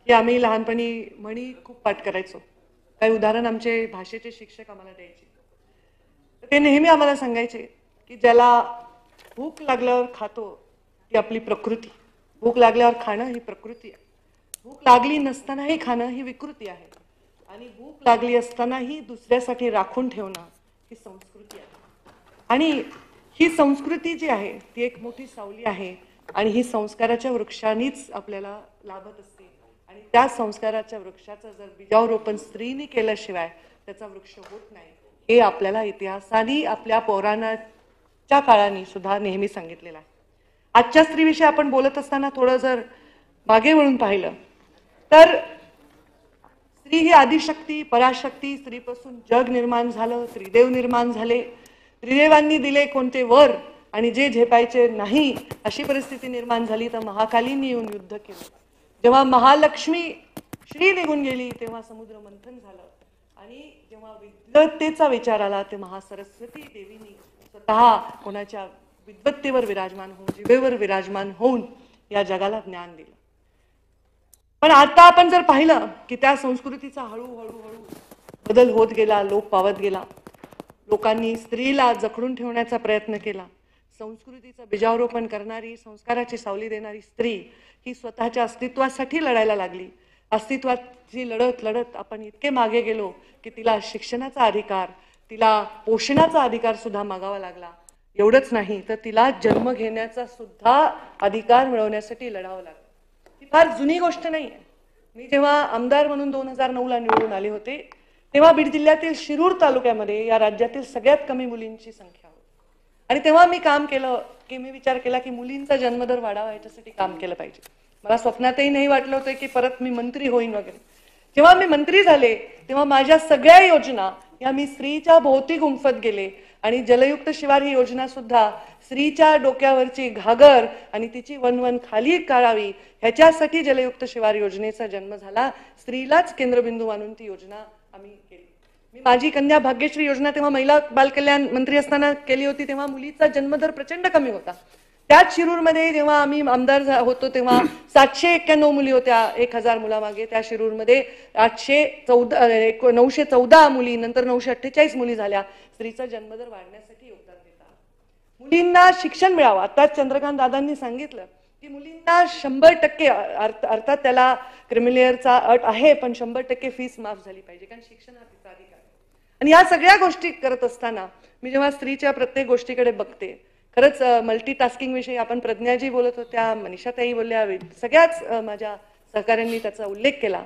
की आम्ही लहानपणी म्हणी खूप पाठ करायचो. काही उदाहरण आमचे भाषेचे शिक्षक आम्हाला द्यायचे. तर ते नेहमी आम्हाला सांगायचे की ज्याला भूक लागल्यावर खातो ती आपली प्रकृती, भूक लागल्यावर खाणं ही प्रकृती आहे, भूक लागली नसतानाही खाणं ही विकृती आहे, आणि भूक लागली असतानाही दुसऱ्यासाठी राखून ठेवणं ही संस्कृती आहे. आणि ही संस्कृती जी आहे ती एक मोठी सावली आहे, आणि ही संस्काराच्या वृक्षांनीच आपल्याला लाभत असते. आणि त्या संस्काराच्या वृक्षाचं जर बीजारोपण स्त्रीने केल्याशिवाय त्याचा वृक्ष होत नाही, हे आपल्याला इतिहासाने आपल्या पौराणाच्या काळाने सुद्धा नेहमी सांगितलेलं आहे. आजच्या स्त्रीविषयी आपण बोलत असताना थोडं जर मागे वळून पाहिलं तर स्त्री ही आदिशक्ती, पराशक्ती, स्त्रीपासून जग निर्माण झालं, त्रिदेव निर्माण झाले, त्रिदेवांनी दिले कोणते वर आणि जे झेपायचे नाही अशी परिस्थिती निर्माण झाली, तर महाकालींनी येऊन युद्ध केलं. जेव्हा महालक्ष्मी श्री निघून गेली तेव्हा समुद्र मंथन झालं, आणि जेव्हा विद्वत्तेचा विचार आला ते महासरस्वती देवीनी स्वतः कोणाच्या विद्वत्तेवर विराजमान होऊन, जिभेवर विराजमान होऊन या जगाला ज्ञान दिलं. पण आता आपण जर पाहिलं की त्या संस्कृतीचा हळूहळू बदल होत गेला, लोप पावत गेला. लोकांनी स्त्रीला जखडून ठेवण्याचा प्रयत्न केला. संस्कृतीचं बीजारोपण करणारी, संस्काराची सावली देणारी स्त्री ही स्वतःच्या अस्तित्वासाठी लढायला लागली. अस्तित्वाची लढत लढत आपण इतके मागे गेलो की तिला शिक्षणाचा अधिकार, तिला पोषणाचा अधिकार सुद्धा मागावा लागला. एवढंच नाही तर तिला जन्म घेण्याचा सुद्धा अधिकार मिळवण्यासाठी लढावं लागलं. ही फार जुनी गोष्ट नाही आहे. मी जेव्हा आमदार म्हणून 2009ला निवडून आले होते तेव्हा बीड जिल्ह्यातील शिरूर तालुक्यामध्ये या राज्यातील सगळ्यात कमी मुलींची संख्या होती. आणि तेव्हा मी काम केलं की मी विचार केला की मुलींचा जन्मदर वाढावा याच्यासाठी काम केलं पाहिजे. मला स्वप्नातही नाही वाटलं होतं की परत मी मंत्री होईन वगैरे. जेव्हा मी मंत्री झाले तेव्हा माझ्या सगळ्या योजना या मी स्त्रीच्या भोवती गुंफत गेले, आणि जलयुक्त शिवार ही योजना सुद्धा स्त्रीच्या डोक्यावरची घागर आणि तिची वनवन खाली काढावी ह्याच्यासाठी जलयुक्त शिवार योजनेचा जन्म झाला. स्त्रीलाच केंद्रबिंदू मानून ती योजना आम्ही केली. मी माझी कन्या भाग्यश्री योजना तेव्हा महिला बालकल्याण मंत्री असताना केली होती, तेव्हा मुलीचा जन्मदर प्रचंड कमी होता. त्याच शिरूरमध्ये जेव्हा आम्ही आमदार होतो तेव्हा 791 मुली होत्या 1000 मुलामागे. त्या शिरूरमध्ये 914 मुली, नंतर 948 मुली झाल्या. स्त्रीचा जन्मदर वाढण्यासाठी योगदान देतात. मुलींना शिक्षण मिळावं. आता चंद्रकांत दादांनी सांगितलं की मुलींना 100% अर्थात त्याला क्रिमिलेअरचा अट आहे, पण 100% फीस माफ झाली पाहिजे, कारण शिक्षण हा तिचा अधिकार आहे. आणि या सगळ्या गोष्टी करत असताना मी जेव्हा स्त्रीच्या प्रत्येक गोष्टीकडे बघते, खरंच मल्टीटास्किंग विषयी आपण प्रज्ञाजी बोलत होत्या, मनीषाताई बोलल्या, सगळ्याच माझ्या सहकाऱ्यांनी त्याचा उल्लेख केला.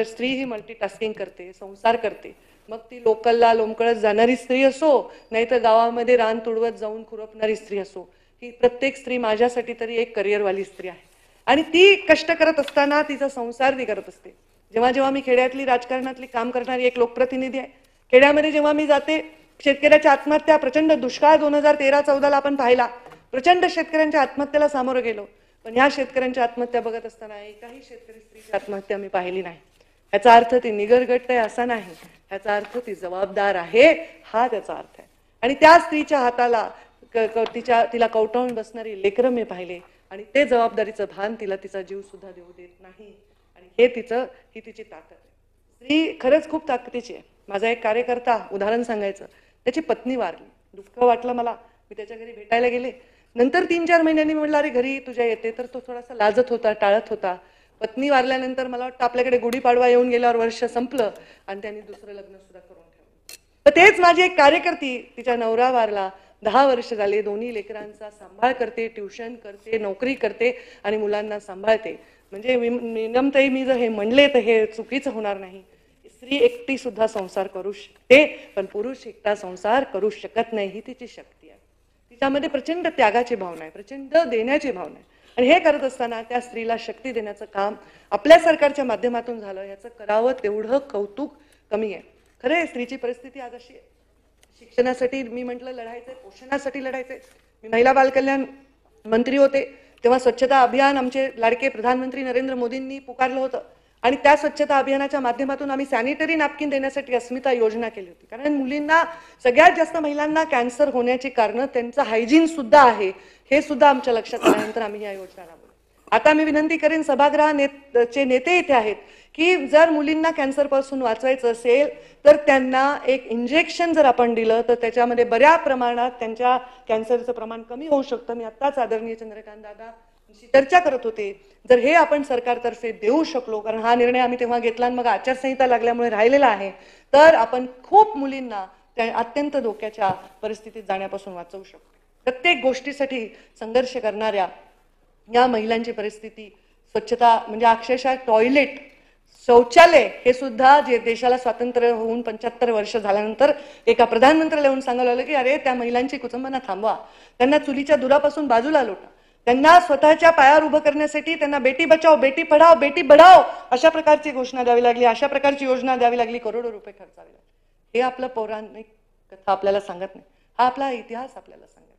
स्त्री ही मल्टीटास्किंग करते, संसार करते. मग ती लोकलला लोंबकळत जाणारी स्त्री असो, नाही तर गावामध्ये रान तुडवत जाऊन खुरपणारी स्त्री असो, ही प्रत्येक स्त्री माझ्यासाठी तरी एक करिअरवाली स्त्री आहे. आणि ती कष्ट करत असताना तिचा संसार ती करत असते. जेव्हा जेव्हा मी खेड्यातली राजकारणातली काम करणारी एक लोकप्रतिनिधी आहे, खेड्यामध्ये जेव्हा मी जाते, शेतकऱ्याच्या आत्महत्या, प्रचंड दुष्काळ 2013-14ला आपण पाहिला, प्रचंड शेतकऱ्यांच्या आत्महत्येला सामोरं गेलो. पण ह्या शेतकऱ्यांच्या आत्महत्या बघत असताना एकाही शेतकरी स्त्रीची आत्महत्या मी पाहिली नाही. याचा अर्थ ती निगरगट आहे असा नाही, याचा अर्थ ती जबाबदार आहे हा त्याचा अर्थ आहे. आणि त्या स्त्रीच्या हाताला तिला कवटाळून बसणारी लेकरं मी पाहिले, आणि ते जबाबदारीचं भान तिला तिचा जीव सुद्धा देऊ देत नाही. आणि ही तिची ताकद आहे. स्त्री खरंच खूप ताकदीची आहे. माझा एक कार्यकर्ता, उदाहरण सांगायचं, त्याची पत्नी वारली. दुःख वाटलं मला. मी त्याच्या घरी भेटायला गेले. नंतर 3-4 महिन्यांनी म्हटलं अरे घरी तुझ्या येते, तर तो थोडासा लाजत होता, टाळत होता. पत्नी वारल्यानंतर मला वाटतं आपल्याकडे गुढीपाडवा येऊन गेल्यावर वर्ष संपलं आणि त्यांनी दुसरं लग्न सुद्धा करून ठेवलं. तर तेच माझी एक कार्यकर्ती, तिच्या नवरा वारला, 10 वर्ष झाले, 2 लेकरांचा सांभाळ करते, ट्युशन करते, नोकरी करते आणि मुलांना सांभाळते. म्हणजे नियमताई मी जर हे म्हणले तर हे चुकीचं होणार नाही. स्त्री एकटी सुद्धा संसार करू शकते, पण पुरुष एकटा संसार करू शकत नाही, ही तिची शक्ती आहे. तिच्यामध्ये प्रचंड त्यागाची भावना आहे, प्रचंड देण्याची भावना आहे. आणि हे करत असताना त्या स्त्रीला शक्ती देण्याचं काम आपल्या सरकारच्या माध्यमातून झालं, याचं करावं तेवढं कौतुक कमी आहे. खरं स्त्रीची परिस्थिती आज अशी आहे. शिक्षणासाठी मी म्हटलं लढायचंय, पोषणासाठी लढायचंय. मी महिला बालकल्याण मंत्री होते तेव्हा स्वच्छता अभियान आमचे लाडके प्रधानमंत्री नरेंद्र मोदींनी पुकारलं होतं, आणि त्या स्वच्छता अभियानाच्या माध्यमातून आम्ही सॅनिटरी नॅपकिन देण्यासाठी अस्मिता योजना केली होती. कारण मुलींना, सगळ्यात जास्त महिलांना कॅन्सर होण्याची कारणं त्यांचं हायजीन सुद्धा आहे, हे सुद्धा आमच्या लक्षात आल्यानंतर आम्ही या योजना राबवल्या. आता मी विनंती करेन सभागृहाचे नेते इथे आहेत की जर मुलींना कॅन्सरपासून वाचवायचं असेल तर त्यांना एक इंजेक्शन जर आपण दिलं तर त्याच्यामध्ये बऱ्या प्रमाणात त्यांच्या कॅन्सरचं प्रमाण कमी होऊ शकतं. मी आत्ताच आदरणीय चंद्रकांत दादा चर्चा करत होते. जर हे आपण सरकारतर्फे देऊ शकलो, कारण हा निर्णय आम्ही तेव्हा घेतला आणि मग आचारसंहिता लागल्यामुळे राहिलेला आहे, तर आपण खूप मुलींना त्या अत्यंत धोक्याच्या परिस्थितीत जाण्यापासून वाचवू शकतो. प्रत्येक गोष्टीसाठी संघर्ष करणाऱ्या या महिलांची परिस्थिती, स्वच्छता म्हणजे अक्षरशः टॉयलेट, शौचालय हे सुद्धा जे देशाला स्वातंत्र्य होऊन 75 वर्ष झाल्यानंतर एका प्रधानमंत्र्याला येऊन सांगायला लागलं की अरे त्या महिलांची कुचंबना थांबवा, त्यांना चुलीच्या धुरापासून बाजूला लोटा, त्यांना स्वतःच्या पायावर उभं करण्यासाठी त्यांना बेटी बचाओ बेटी पढाओ बेटी बढ़ाओ अशा प्रकारची घोषणा द्यावी लागली, अशा प्रकारची योजना द्यावी लागली, करोडो रुपये खर्चावे लागले. हे आपलं पौराणिक कथा आपल्याला सांगत नाही, हा आपला इतिहास आपल्याला सांगत नाही.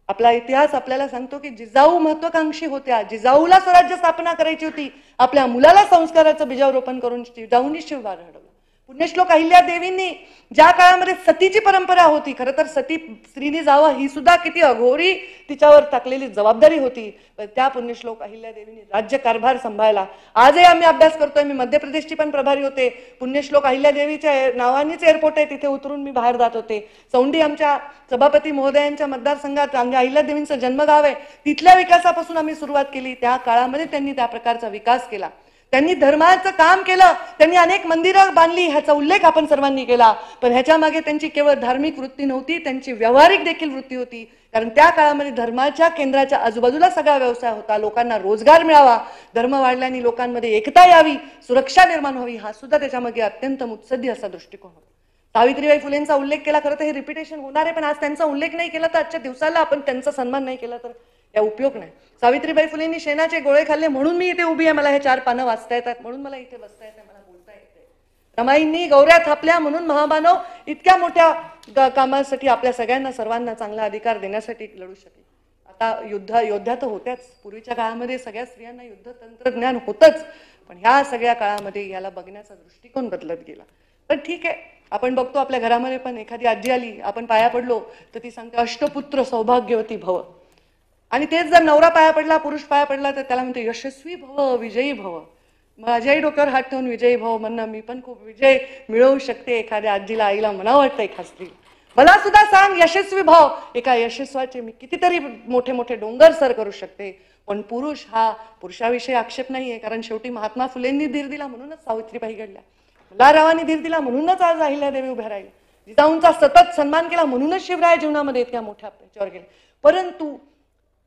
आपला इतिहास आपल्याला सांगतो की जिजाऊ महत्वाकांक्षी होत्या, जिजाऊला स्वराज्य स्थापना करायची होती, आपल्या मुलाला संस्काराचं बीजारोपण करून जिजाऊंनी शिवबार घडवलं. पुण्यश्लोक अहिल्यादेवींनी ज्या काळामध्ये सतीची परंपरा होती, खरं तर सती स्त्रीनी जावं ही सुद्धा किती अघोरी तिच्यावर टाकलेली जबाबदारी होती, त्या पुण्यश्लोक अहिल्यादेवींनी राज्यकारभार सांभाळला. आजही आम्ही अभ्यास करतोय, मी मध्य प्रदेशची पण प्रभारी होते, पुण्यश्लोक अहिल्यादेवीच्या नावानेच एअरपोर्ट आहे, तिथे उतरून मी बाहेर जात होते. चौंडी आमच्या सभापती महोदयांच्या मतदारसंघात अहिल्यादेवींचं जन्मगाव आहे, तिथल्या विकासापासून आम्ही सुरुवात केली. त्या काळामध्ये त्यांनी त्या प्रकारचा विकास केला, त्यांनी धर्माचं काम केलं, त्यांनी अनेक मंदिरं बांधली, ह्याचा उल्लेख आपण सर्वांनी केला. पण ह्याच्या मागे त्यांची केवळ धार्मिक वृत्ती नव्हती, त्यांची व्यावहारिक देखील वृत्ती होती. कारण त्या काळामध्ये धर्माच्या केंद्राच्या आजूबाजूला सगळा व्यवसाय होता, लोकांना रोजगार मिळावा, धर्म वाढल्याने लोकांमध्ये एकता यावी, सुरक्षा निर्माण व्हावी, हा सुद्धा त्याच्यामागे अत्यंत मुत्सद्दी असा दृष्टिकोन होता. सावित्रीबाई फुलेंचा उल्लेख केला, खरं तर हे रिपिटेशन होणार आहे, पण आज त्यांचा उल्लेख नाही केला तर आजच्या दिवसाला आपण त्यांचा सन्मान नाही केला तर या उपयोग नाही. सावित्रीबाई फुलेंनी शेणाचे गोळे खाल्ले म्हणून मी इथे उभी आहे, मला हे 4 पानं वाचता येतात, म्हणून मला इथे बसता येतं, मला बोलता येते. रमाईंनी गौऱ्या थापल्या म्हणून महामानव इतक्या मोठ्या कामासाठी आपल्या सगळ्यांना सर्वांना चांगला अधिकार देण्यासाठी लढू शकले. आता योद्ध्या तर होत्याच, पूर्वीच्या काळामध्ये सगळ्या स्त्रियांना युद्ध तंत्रज्ञान होतच, पण ह्या सगळ्या काळामध्ये याला बघण्याचा दृष्टिकोन बदलत गेला. पण ठीक आहे, आपण बघतो आपल्या घरामध्ये पण एखादी आजी आली, आपण पाया पडलो तर ती सांगते अष्टपुत्र सौभाग्यवती भव, आणि तेच जर नवरा पाया पडला, पुरुष पाया पडला तर त्याला म्हणते यशस्वी भव विजयी भव. माझ्याही डोक्यावर हात ठेवून विजयी भव म्हणणं, मी पण खूप विजय मिळवू शकते, एखाद्या आजीला आईला म्हणावं वाटतं एका स्त्रीला, मला सुद्धा सांग यशस्वी भाव, एका यशस्वाचे मी कितीतरी मोठे मोठे डोंगर सर करू शकते. पण पुरुष हा पुरुषाविषयी आक्षेप नाहीये, कारण शेवटी महात्मा फुलेंनी धीर दिला म्हणूनच सावित्रीबाई घडल्या, मल्हाररावांनी धीर दिला म्हणूनच आज अहिल्यादेवी उभ्या राहिल्या, जिजाऊंचा सतत सन्मान केला म्हणूनच शिवराय जीवनामध्ये इतक्या मोठ्या याच्यावर गेले. परंतु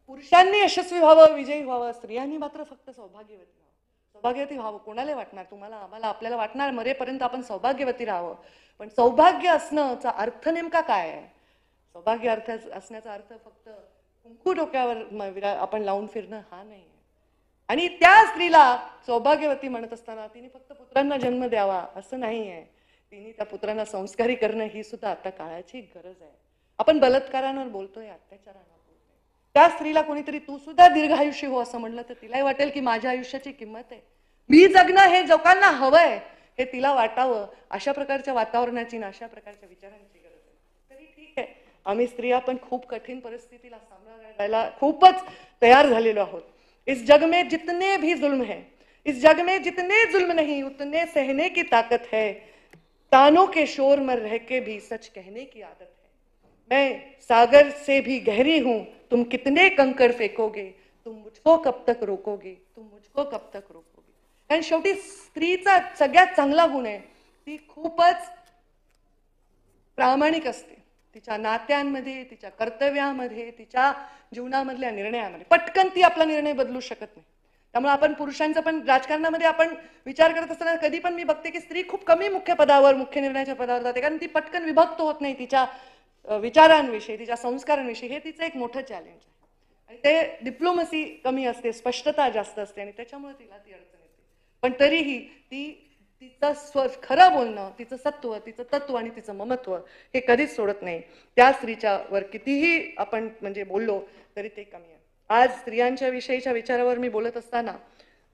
पुरुषांनी यशस्वी व्हावं, विजयी व्हावं, स्त्रियांनी मात्र फक्त सौभाग्यवती व्हावं. सौभाग्यवती व्हावं कोणाला वाटणार, तुम्हाला आम्हाला आपल्याला वाटणार मरेपर्यंत आपण सौभाग्यवती राहावं, पण सौभाग्य असण्याचा अर्थ नेमका काय आहे? सौभाग्य असण्याचा अर्थ फक्त कुंकू डोक्यावर आपण लावून फिरणं हा नाही. आणि त्या स्त्रीला सौभाग्यवती म्हणत असताना तिने फक्त पुत्रांना जन्म द्यावा असं नाही आहे, तिने त्या पुत्रांना संस्कारी करणं ही सुद्धा आता काळाची गरज आहे. आपण बलात्कारांवर बोलतोय, अत्याचारांवर बोलतोय, त्या स्त्रीला कोणीतरी तू सुद्धा दीर्घायुष्य हो असं म्हणलं तर तिलाही वाटेल की माझ्या आयुष्याची किंमत आहे, मी जगणं हे लोकांना हवंय हे तिला वाटावं, अशा प्रकारच्या वातावरणाची ना अशा प्रकारच्या विचारांची गरज आहे. तरी ठीक आहे, आम्ही स्त्रिया पण खूप कठीण परिस्थितीला सामना खूपच तयार झालेलो आहोत. इस जग में जितने भी जुल्म है, इस जग में जितने जुल्म नहीं उतने सहने की ताकत है, तानों के शोर में रह के भी सच कहने की आदत है, मैं सागर से भी गहरी हूं, तुम कितने कंकड़ फेकोगे, तुम मुझको कब तक रोकोगे, तुम मुझको कब तक रोकोगे. कारण शेवटी स्त्रीचा सगळ्यात चांगला गुण आहे, ती खूपच प्रामाणिक असते तिच्या नात्यांमध्ये, तिच्या कर्तव्यामध्ये, तिच्या जीवनामधल्या निर्णयामध्ये. पटकन ती आपला निर्णय बदलू शकत नाही. त्यामुळे आपण पुरुषांचं पण राजकारणामध्ये आपण विचार करत असताना कधी पण मी बघते की स्त्री खूप कमी मुख्य पदावर, मुख्य निर्णयाच्या पदावर जाते, कारण ती पटकन विभक्त होत नाही तिच्या विचारांविषयी, तिच्या संस्कारांविषयी. हे तिचं एक मोठं चॅलेंज आहे, आणि ते डिप्लोमसी कमी असते, स्पष्टता जास्त असते, आणि त्याच्यामुळे तिला ती अडचण येते. पण तरीही ती तिचं खरं बोलणं, तिचं सत्व, तिचं तत्व आणि तिचं ममत्व हे कधीच सोडत नाही. त्या स्त्रीच्या वर कितीही आपण म्हणजे बोललो तरी ते कमी आहे. आज स्त्रियांच्या विषयीच्या विचारावर मी बोलत असताना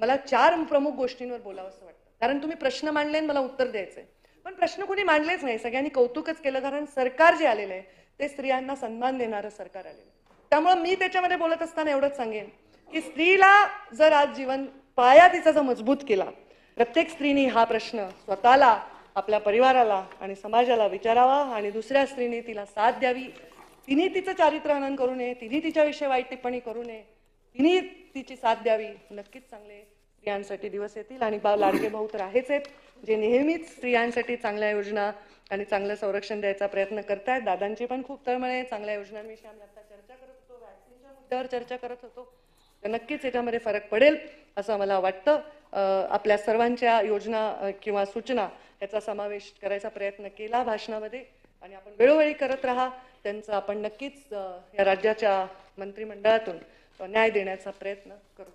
मला 4 प्रमुख गोष्टींवर बोलावं असं वाटतं. कारण तुम्ही प्रश्न मांडले आणि मला उत्तर द्यायचंय, पण प्रश्न कोणी मांडलेच नाही, सगळ्यांनी कौतुकच केलं, कारण सरकार जे आलेलं आहे ते स्त्रियांना सन्मान देणारं सरकार आलेलं आहे. त्यामुळे मी त्याच्यामध्ये बोलत असताना एवढंच सांगेन, की स्त्रीला जर आज जीवन पाया तिचा जर मजबूत केला, प्रत्येक स्त्रीने हा प्रश्न स्वतःला, आपल्या परिवाराला आणि समाजाला विचारावा आणि दुसऱ्या स्त्रीने तिला साथ द्यावी. तिने तिचं चारित्र्य हनन करू नये, तिने तिच्याविषयी वाईट टिप्पणी करू नये, तिने तिची साथ द्यावी. नक्कीच चांगले स्त्रियांसाठी दिवस येतील. आणि लाडके भाऊ तर आहेच आहेत, जे नेहमीच स्त्रियांसाठी चांगल्या योजना आणि चांगलं संरक्षण द्यायचा प्रयत्न करतायत. दादांची पण खूप तळमळे, चांगल्या योजनांविषयी आम्ही आता चर्चा करत होतो, वॅक्सिनच्या मुद्द्यावर चर्चा करत होतो. तर नक्कीच याच्यामध्ये फरक पडेल असं मला वाटतं. आपल्या सर्वांच्या योजना किंवा सूचना याचा समावेश करायचा प्रयत्न केला भाषणामध्ये आणि आपण वेळोवेळी करत राहा. त्यांचं आपण नक्कीच या राज्याच्या मंत्रिमंडळातून न्याय देण्याचा प्रयत्न करू.